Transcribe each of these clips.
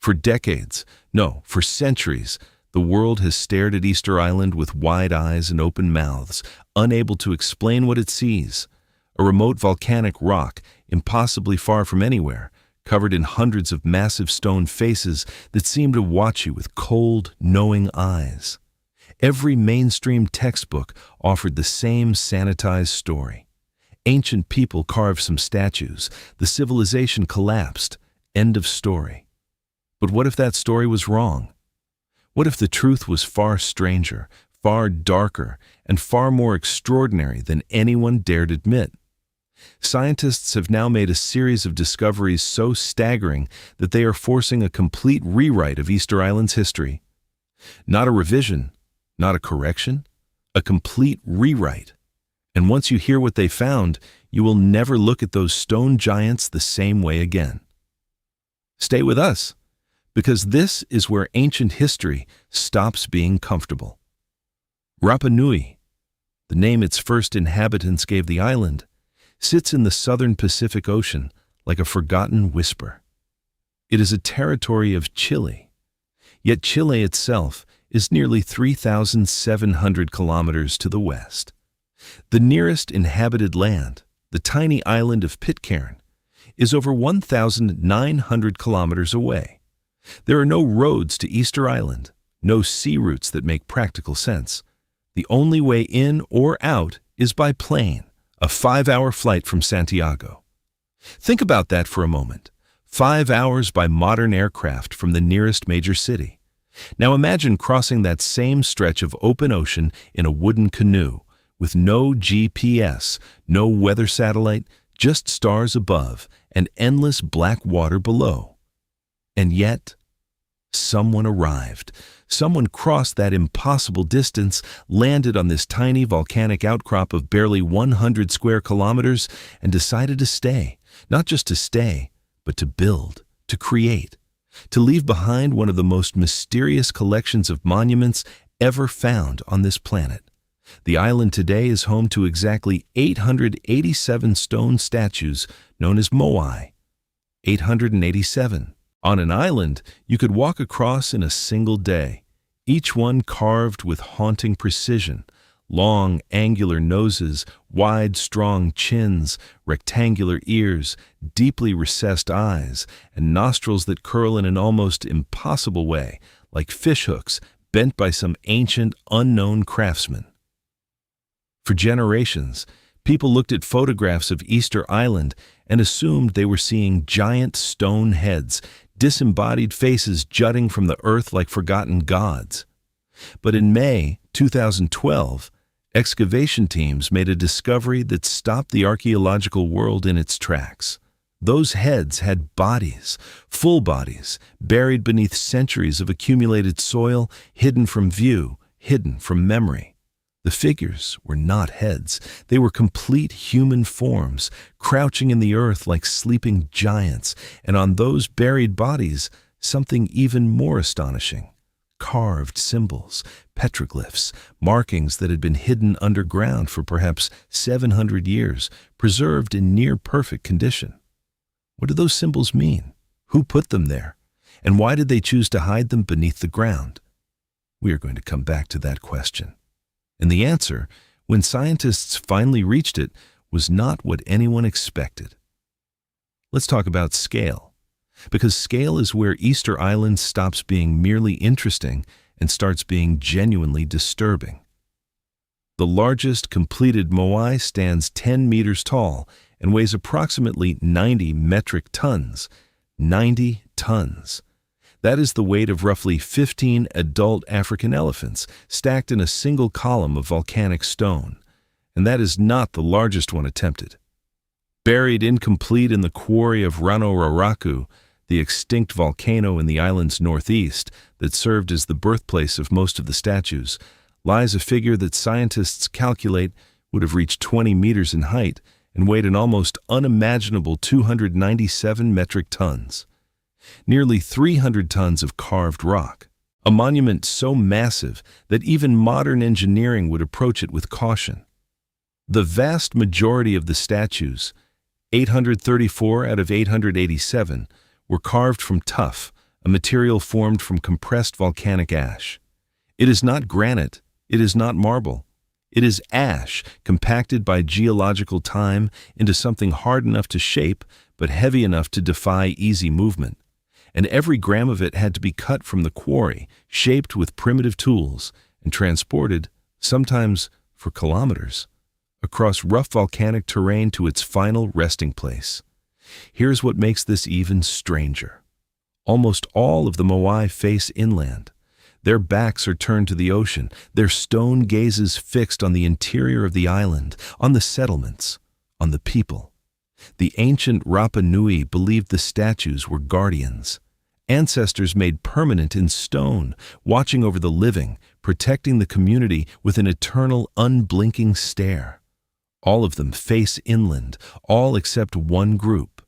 For decades, no, for centuries, the world has stared at Easter Island with wide eyes and open mouths, unable to explain what it sees. A remote volcanic rock, impossibly far from anywhere, covered in hundreds of massive stone faces that seem to watch you with cold, knowing eyes. Every mainstream textbook offered the same sanitized story. Ancient people carved some statues. The civilization collapsed. End of story. But what if that story was wrong? What if the truth was far stranger, far darker, and far more extraordinary than anyone dared admit? Scientists have now made a series of discoveries so staggering that they are forcing a complete rewrite of Easter Island's history. Not a revision, not a correction, a complete rewrite. And once you hear what they found, you will never look at those stone giants the same way again. Stay with us, because this is where ancient history stops being comfortable. Rapa Nui, the name its first inhabitants gave the island, sits in the southern Pacific Ocean like a forgotten whisper. It is a territory of Chile, yet Chile itself is nearly 3,700 kilometers to the west. The nearest inhabited land, the tiny island of Pitcairn, is over 1,900 kilometers away. There are no roads to Easter Island, no sea routes that make practical sense. The only way in or out is by plane, a 5-hour flight from Santiago. Think about that for a moment. 5 hours by modern aircraft from the nearest major city. Now imagine crossing that same stretch of open ocean in a wooden canoe, with no GPS, no weather satellite, just stars above and endless black water below. And yet, someone arrived. Someone crossed that impossible distance, landed on this tiny volcanic outcrop of barely 100 square kilometers, and decided to stay. Not just to stay, but to build, to create, to leave behind one of the most mysterious collections of monuments ever found on this planet. The island today is home to exactly 887 stone statues known as moai. 887. On an island you could walk across in a single day, each one carved with haunting precision. Long, angular noses, wide, strong chins, rectangular ears, deeply recessed eyes, and nostrils that curl in an almost impossible way, like fishhooks bent by some ancient, unknown craftsman. For generations, people looked at photographs of Easter Island and assumed they were seeing giant stone heads, disembodied faces jutting from the earth like forgotten gods. But in May 2012, excavation teams made a discovery that stopped the archaeological world in its tracks. Those heads had bodies, full bodies, buried beneath centuries of accumulated soil, hidden from view, hidden from memory. The figures were not heads. They were complete human forms, crouching in the earth like sleeping giants, and on those buried bodies, something even more astonishing. Carved symbols, petroglyphs, markings that had been hidden underground for perhaps 700 years, preserved in near-perfect condition. What do those symbols mean? Who put them there? And why did they choose to hide them beneath the ground? We are going to come back to that question. And the answer, when scientists finally reached it, was not what anyone expected. Let's talk about scale, because scale is where Easter Island stops being merely interesting and starts being genuinely disturbing. The largest completed moai stands 10 meters tall and weighs approximately 90 metric tons. 90 tons. That is the weight of roughly 15 adult African elephants stacked in a single column of volcanic stone, and that is not the largest one attempted. Buried incomplete in the quarry of Rano, the extinct volcano in the island's northeast that served as the birthplace of most of the statues, lies a figure that scientists calculate would have reached 20 meters in height and weighed an almost unimaginable 297 metric tons. Nearly 300 tons of carved rock, a monument so massive that even modern engineering would approach it with caution. The vast majority of the statues, 834 out of 887, were carved from tough, a material formed from compressed volcanic ash. It is not granite, it is not marble. It is ash compacted by geological time into something hard enough to shape but heavy enough to defy easy movement. And every gram of it had to be cut from the quarry, shaped with primitive tools, and transported, sometimes for kilometers, across rough volcanic terrain to its final resting place. Here's what makes this even stranger. Almost all of the Moai face inland. Their backs are turned to the ocean, their stone gazes fixed on the interior of the island, on the settlements, on the people. The ancient Rapa Nui believed the statues were guardians, ancestors made permanent in stone, watching over the living, protecting the community with an eternal, unblinking stare. All of them face inland, all except one group.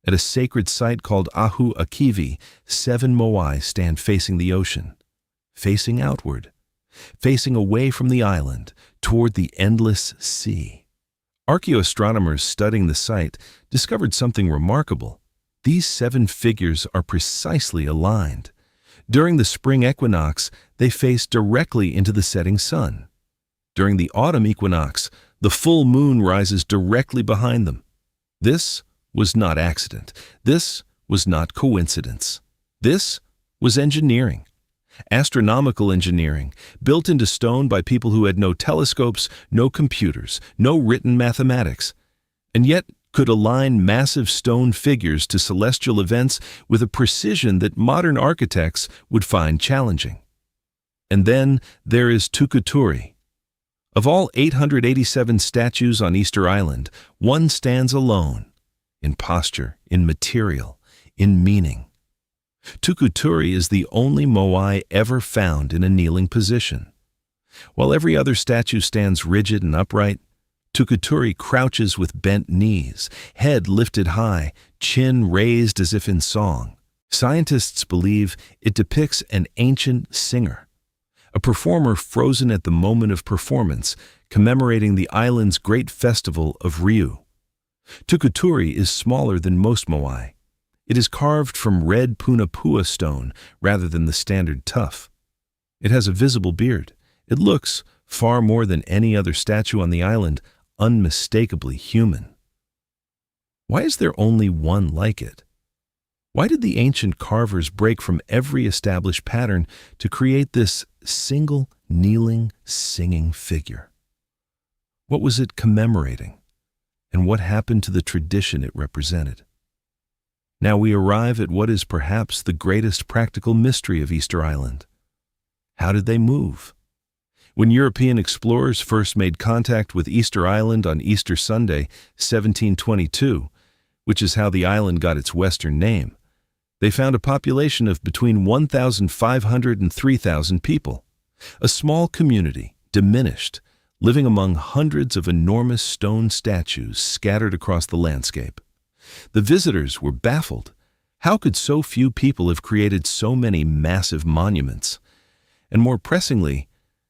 At a sacred site called Ahu Akivi, 7 Moai stand facing the ocean, facing outward, facing away from the island, toward the endless sea. Archaeoastronomers studying the site discovered something remarkable. These 7 figures are precisely aligned. During the spring equinox, they face directly into the setting sun. During the autumn equinox, the full moon rises directly behind them. This was not accident. This was not coincidence. This was engineering. Astronomical engineering, built into stone by people who had no telescopes, no computers, no written mathematics, and yet could align massive stone figures to celestial events with a precision that modern architects would find challenging. And then there is Tukuturi. Of all 887 statues on Easter Island, one stands alone, in posture, in material, in meaning. Tukuturi is the only Moai ever found in a kneeling position. While every other statue stands rigid and upright, Tukuturi crouches with bent knees, head lifted high, chin raised as if in song. Scientists believe it depicts an ancient singer, a performer frozen at the moment of performance, commemorating the island's great festival of Ryu. Tukuturi is smaller than most Moai. It is carved from red punapua stone rather than the standard tuff. It has a visible beard. It looks, far more than any other statue on the island, unmistakably human. Why is there only one like it? Why did the ancient carvers break from every established pattern to create this single, kneeling, singing figure? What was it commemorating? And what happened to the tradition it represented? Now we arrive at what is perhaps the greatest practical mystery of Easter Island. How did they move? When European explorers first made contact with Easter Island on Easter Sunday, 1722, which is how the island got its western name, they found a population of between 1,500 and 3,000 people. A small community, diminished, living among hundreds of enormous stone statues scattered across the landscape. The visitors were baffled. How could so few people have created so many massive monuments? And more pressingly,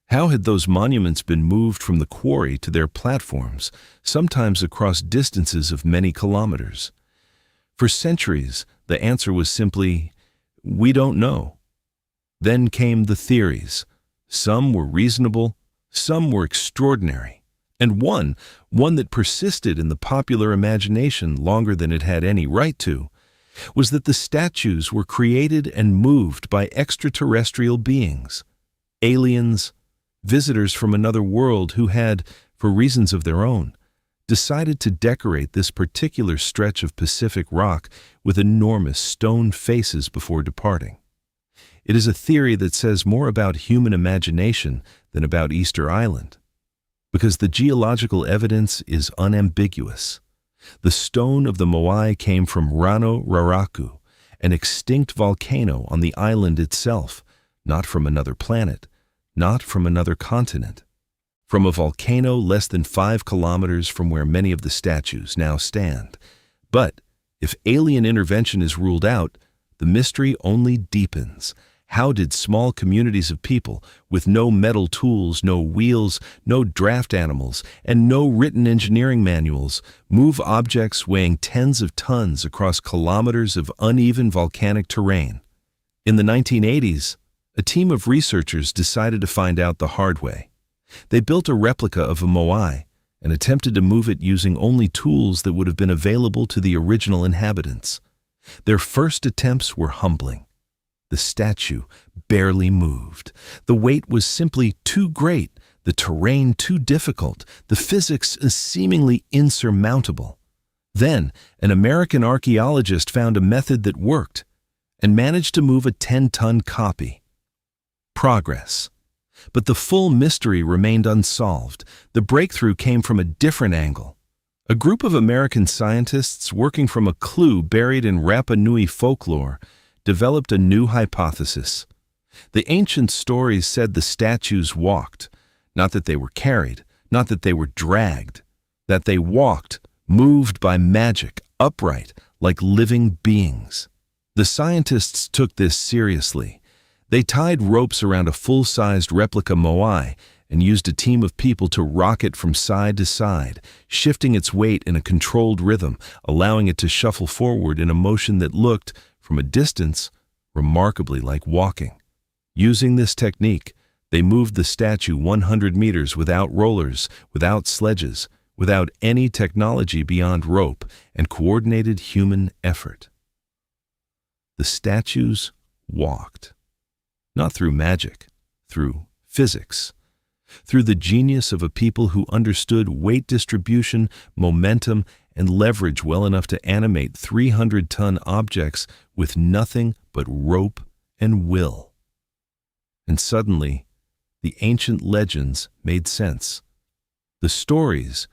how had those monuments been moved from the quarry to their platforms, sometimes across distances of many kilometers? For centuries, the answer was simply, we don't know. Then came the theories. Some were reasonable, some were extraordinary. And one that persisted in the popular imagination longer than it had any right to, was that the statues were created and moved by extraterrestrial beings, aliens, visitors from another world who had, for reasons of their own, decided to decorate this particular stretch of Pacific rock with enormous stone faces before departing. It is a theory that says more about human imagination than about Easter Island, because the geological evidence is unambiguous. The stone of the Moai came from Rano Raraku, an extinct volcano on the island itself, not from another planet, not from another continent, from a volcano less than 5 kilometers from where many of the statues now stand. But if alien intervention is ruled out, the mystery only deepens. How did small communities of people, with no metal tools, no wheels, no draft animals, and no written engineering manuals, move objects weighing tens of tons across kilometers of uneven volcanic terrain? In the 1980s, a team of researchers decided to find out the hard way. They built a replica of a moai and attempted to move it using only tools that would have been available to the original inhabitants. Their first attempts were humbling. The statue barely moved. The weight was simply too great, the terrain too difficult, the physics seemingly insurmountable. Then, an American archaeologist found a method that worked and managed to move a 10-ton copy. Progress. But the full mystery remained unsolved. The breakthrough came from a different angle. A group of American scientists working from a clue buried in Rapa Nui folklore developed a new hypothesis. The ancient stories said the statues walked, not that they were carried, not that they were dragged, that they walked, moved by magic, upright, like living beings. The scientists took this seriously. They tied ropes around a full-sized replica moai and used a team of people to rock it from side to side, shifting its weight in a controlled rhythm, allowing it to shuffle forward in a motion that looked, from a distance, remarkably like walking. Using this technique, they moved the statue 100 meters without rollers, without sledges, without any technology beyond rope and coordinated human effort. The statues walked. Not through magic, through physics, through the genius of a people who understood weight distribution, momentum, and leverage well enough to animate 300-ton objects with nothing but rope and will. And suddenly, the ancient legends made sense. The stories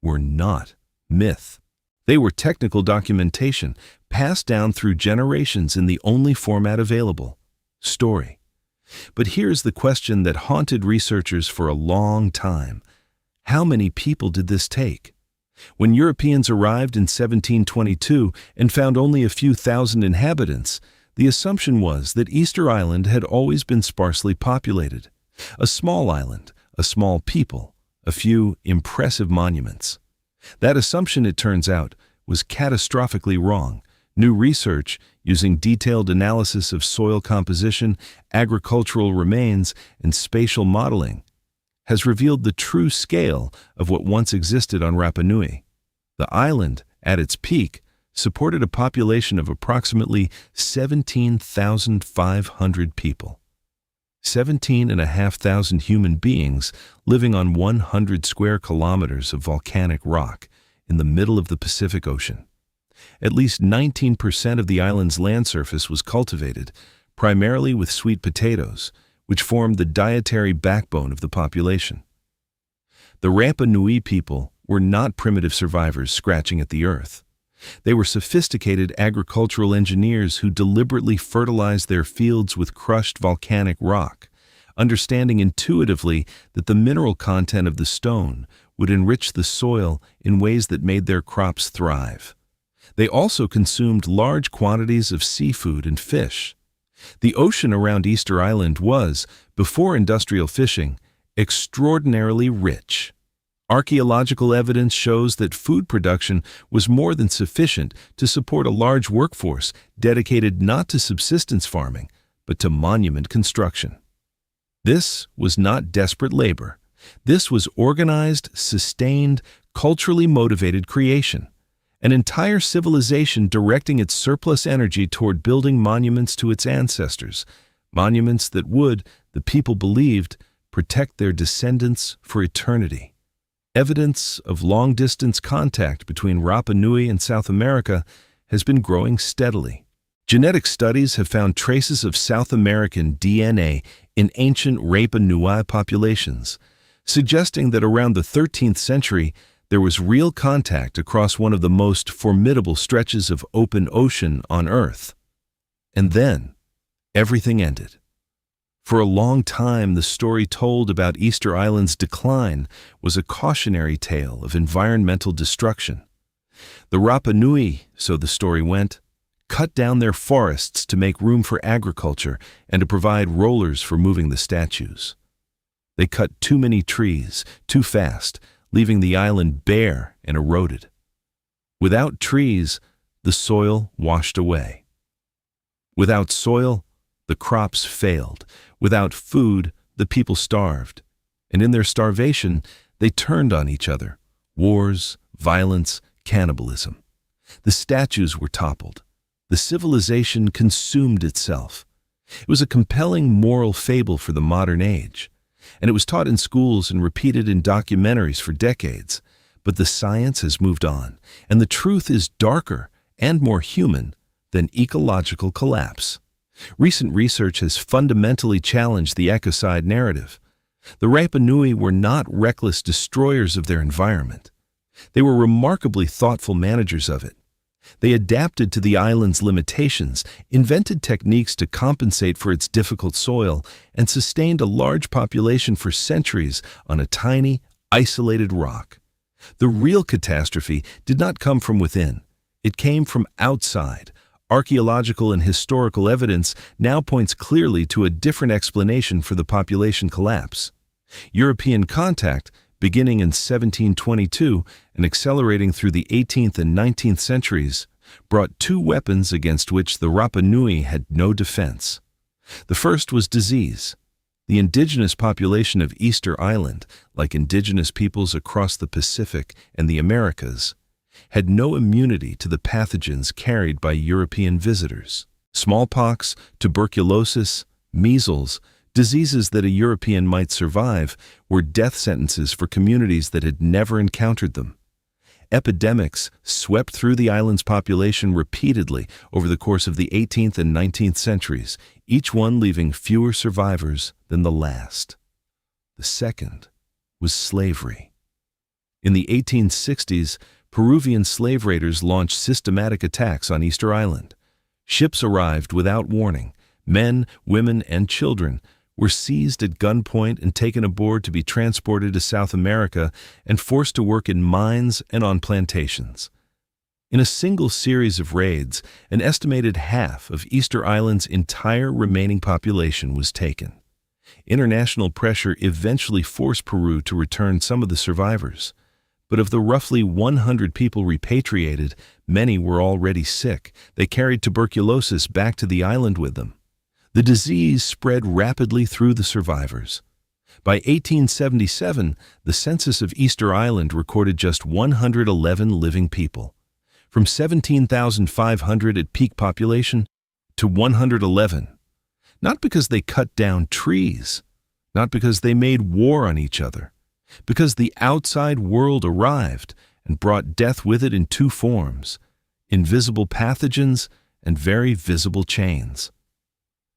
were not myth. They were technical documentation, passed down through generations in the only format available: story. But here's the question that haunted researchers for a long time. How many people did this take? When Europeans arrived in 1722 and found only a few thousand inhabitants, the assumption was that Easter Island had always been sparsely populated. A small island, a small people, a few impressive monuments. That assumption, it turns out, was catastrophically wrong. New research, using detailed analysis of soil composition, agricultural remains, and spatial modeling, has revealed the true scale of what once existed on Rapa Nui. The island, at its peak, supported a population of approximately 17,500 people. 17,500 human beings living on 100 square kilometers of volcanic rock in the middle of the Pacific Ocean. At least 19% of the island's land surface was cultivated, primarily with sweet potatoes, which formed the dietary backbone of the population. The Rapa Nui people were not primitive survivors scratching at the earth. They were sophisticated agricultural engineers who deliberately fertilized their fields with crushed volcanic rock, understanding intuitively that the mineral content of the stone would enrich the soil in ways that made their crops thrive. They also consumed large quantities of seafood and fish. The ocean around Easter Island was, before industrial fishing, extraordinarily rich. Archaeological evidence shows that food production was more than sufficient to support a large workforce dedicated not to subsistence farming, but to monument construction. This was not desperate labor. This was organized, sustained, culturally motivated creation. An entire civilization directing its surplus energy toward building monuments to its ancestors, monuments that would, the people believed, protect their descendants for eternity. Evidence of long-distance contact between Rapa Nui and South America has been growing steadily. Genetic studies have found traces of South American DNA in ancient Rapa Nui populations, suggesting that around the 13th century, there was real contact across one of the most formidable stretches of open ocean on Earth. And then, everything ended. For a long time, the story told about Easter Island's decline was a cautionary tale of environmental destruction. The Rapa Nui, so the story went, cut down their forests to make room for agriculture and to provide rollers for moving the statues. They cut too many trees, too fast, leaving the island bare and eroded. Without trees, the soil washed away. Without soil, The crops failed. Without food, the people starved. And in their starvation, they turned on each other. Wars, violence, cannibalism. The statues were toppled. The civilization consumed itself. It was a compelling moral fable for the modern age, and it was taught in schools and repeated in documentaries for decades. But the science has moved on, and the truth is darker and more human than ecological collapse. Recent research has fundamentally challenged the ecocide narrative. The Rapa Nui were not reckless destroyers of their environment. They were remarkably thoughtful managers of it. They adapted to the island's limitations, invented techniques to compensate for its difficult soil, and sustained a large population for centuries on a tiny, isolated rock. The real catastrophe did not come from within. It came from outside. Archaeological and historical evidence now points clearly to a different explanation for the population collapse. European contact, beginning in 1722 and accelerating through the 18th and 19th centuries, brought two weapons against which the Rapa Nui had no defense. The first was disease. The indigenous population of Easter Island, like indigenous peoples across the Pacific and the Americas, had no immunity to the pathogens carried by European visitors. Smallpox, tuberculosis, measles, diseases that a European might survive, were death sentences for communities that had never encountered them. Epidemics swept through the island's population repeatedly over the course of the 18th and 19th centuries, each one leaving fewer survivors than the last. The second was slavery. In the 1860s, Peruvian slave raiders launched systematic attacks on Easter Island. Ships arrived without warning. Men, women, and children were seized at gunpoint and taken aboard to be transported to South America and forced to work in mines and on plantations. In a single series of raids, an estimated half of Easter Island's entire remaining population was taken. International pressure eventually forced Peru to return some of the survivors. But of the roughly 100 people repatriated, many were already sick. They carried tuberculosis back to the island with them. The disease spread rapidly through the survivors. By 1877, the census of Easter Island recorded just 111 living people. From 17,500 at peak population to 111. Not because they cut down trees, not because they made war on each other, because the outside world arrived and brought death with it in two forms: invisible pathogens and very visible chains.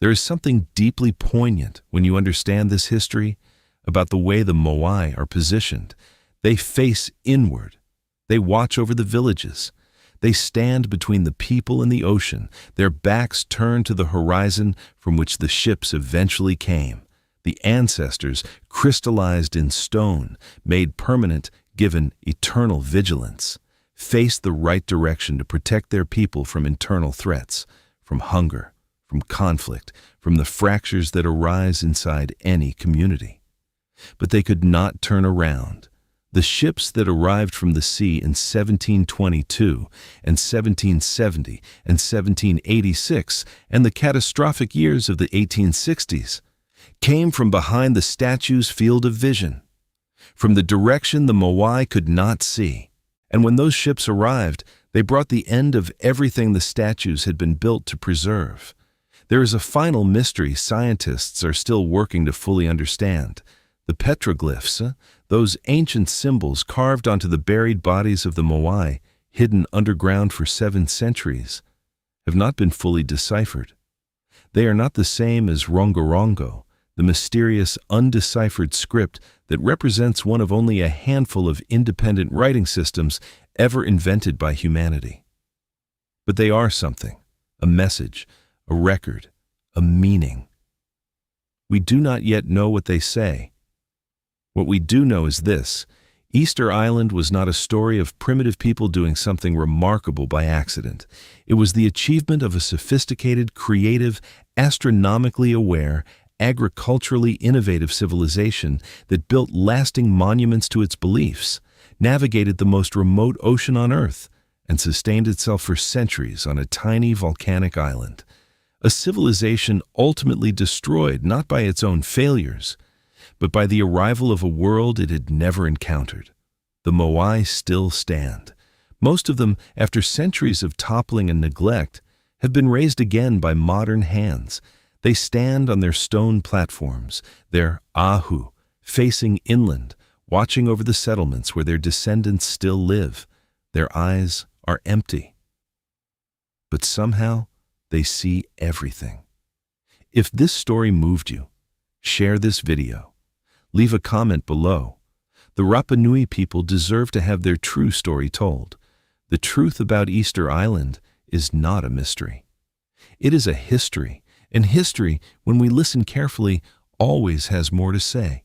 There is something deeply poignant when you understand this history about the way the Moai are positioned. They face inward. They watch over the villages. They stand between the people and the ocean, their backs turned to the horizon from which the ships eventually came. The ancestors, crystallized in stone, made permanent, given eternal vigilance, faced the right direction to protect their people from internal threats, from hunger, from conflict, from the fractures that arise inside any community. But they could not turn around. The ships that arrived from the sea in 1722 and 1770 and 1786 and the catastrophic years of the 1860s came from behind the statue's field of vision, from the direction the Moai could not see. And when those ships arrived, they brought the end of everything the statues had been built to preserve. There is a final mystery scientists are still working to fully understand. The petroglyphs, those ancient symbols carved onto the buried bodies of the Moai, hidden underground for 7 centuries, have not been fully deciphered. They are not the same as Rongorongo, the mysterious, undeciphered script that represents one of only a handful of independent writing systems ever invented by humanity. But they are something, a message, a record, a meaning. We do not yet know what they say. What we do know is this: Easter Island was not a story of primitive people doing something remarkable by accident. It was the achievement of a sophisticated, creative, astronomically aware, agriculturally innovative civilization that built lasting monuments to its beliefs, navigated the most remote ocean on Earth, and sustained itself for centuries on a tiny volcanic island. a civilization ultimately destroyed not by its own failures, but by the arrival of a world it had never encountered. The Moai still stand. Most of them, after centuries of toppling and neglect, have been raised again by modern hands. They stand on their stone platforms, their ahu, facing inland, watching over the settlements where their descendants still live. Their eyes are empty. But somehow, they see everything. If this story moved you, share this video. Leave a comment below. The Rapa Nui people deserve to have their true story told. The truth about Easter Island is not a mystery. It is a history, and history, when we listen carefully, always has more to say.